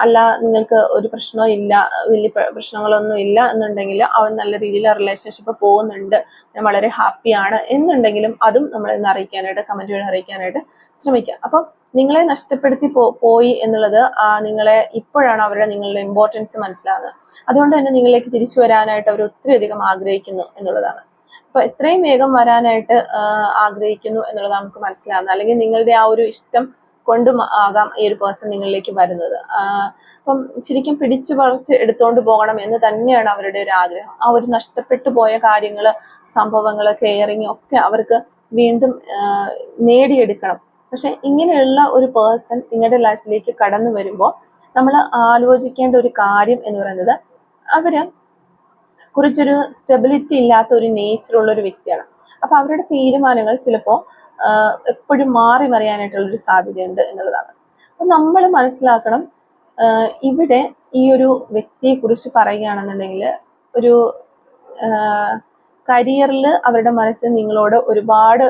അല്ല നിങ്ങൾക്ക് ഒരു പ്രശ്നവും ഇല്ല, വലിയ പ്രശ്നങ്ങളൊന്നും ഇല്ല എന്നുണ്ടെങ്കിൽ, അവൻ നല്ല രീതിയിൽ റിലേഷൻഷിപ്പ് പോകുന്നുണ്ട്, ഞാൻ വളരെ ഹാപ്പിയാണ് എന്നുണ്ടെങ്കിലും അതും നമ്മളെന്ന് അറിയിക്കാനായിട്ട് കമന്റ് വഴി അറിയിക്കാനായിട്ട് ശ്രമിക്കാം. അപ്പം നിങ്ങളെ നഷ്ടപ്പെടുത്തി പോയി എന്നുള്ളത് നിങ്ങളെ ഇപ്പോഴാണ് നിങ്ങളുടെ ഇമ്പോർട്ടൻസ് മനസ്സിലാകുന്നത്. അതുകൊണ്ട് തന്നെ നിങ്ങളിലേക്ക് തിരിച്ചു വരാനായിട്ട് അവർ ഒത്തിരി അധികം ആഗ്രഹിക്കുന്നു എന്നുള്ളതാണ്. അപ്പൊ എത്രയും വേഗം വരാനായിട്ട് ആഗ്രഹിക്കുന്നു എന്നുള്ളത് നമുക്ക് മനസ്സിലാകുന്നത്. അല്ലെങ്കിൽ നിങ്ങളുടെ ആ ഒരു ഇഷ്ടം കൊണ്ടും ആകാം ഈ ഒരു പേഴ്സൺ നിങ്ങളിലേക്ക് വരുന്നത്. അപ്പം ശരിക്കും പിടിച്ചു പറിച്ച് എടുത്തോണ്ട് പോകണം എന്ന് തന്നെയാണ് അവരുടെ ഒരു ആഗ്രഹം. ആ ഒരു നഷ്ടപ്പെട്ടു പോയ കാര്യങ്ങള്, സംഭവങ്ങള്, കെയറിങ് ഒക്കെ അവർക്ക് വീണ്ടും നേടിയെടുക്കണം. പക്ഷെ ഇങ്ങനെയുള്ള ഒരു പേഴ്സൺ നിങ്ങളുടെ ലൈഫിലേക്ക് കടന്നു വരുമ്പോൾ നമ്മൾ ആലോചിക്കേണ്ട ഒരു കാര്യം എന്ന് പറയുന്നത്, അവര് കുറച്ചൊരു സ്റ്റെബിലിറ്റി ഇല്ലാത്ത ഒരു നേച്ചറുള്ള ഒരു വ്യക്തിയാണ്. അപ്പൊ അവരുടെ തീരുമാനങ്ങൾ ചിലപ്പോൾ എപ്പോഴും മാറി മറിയാനായിട്ടുള്ളൊരു സാധ്യതയുണ്ട് എന്നുള്ളതാണ്. അപ്പൊ നമ്മൾ മനസ്സിലാക്കണം, ഇവിടെ ഈ ഒരു വ്യക്തിയെ കുറിച്ച് പറയുകയാണെന്നുണ്ടെങ്കിൽ ഒരു കരിയറിൽ അവരുടെ മനസ്സിൽ നിങ്ങളോട് ഒരുപാട്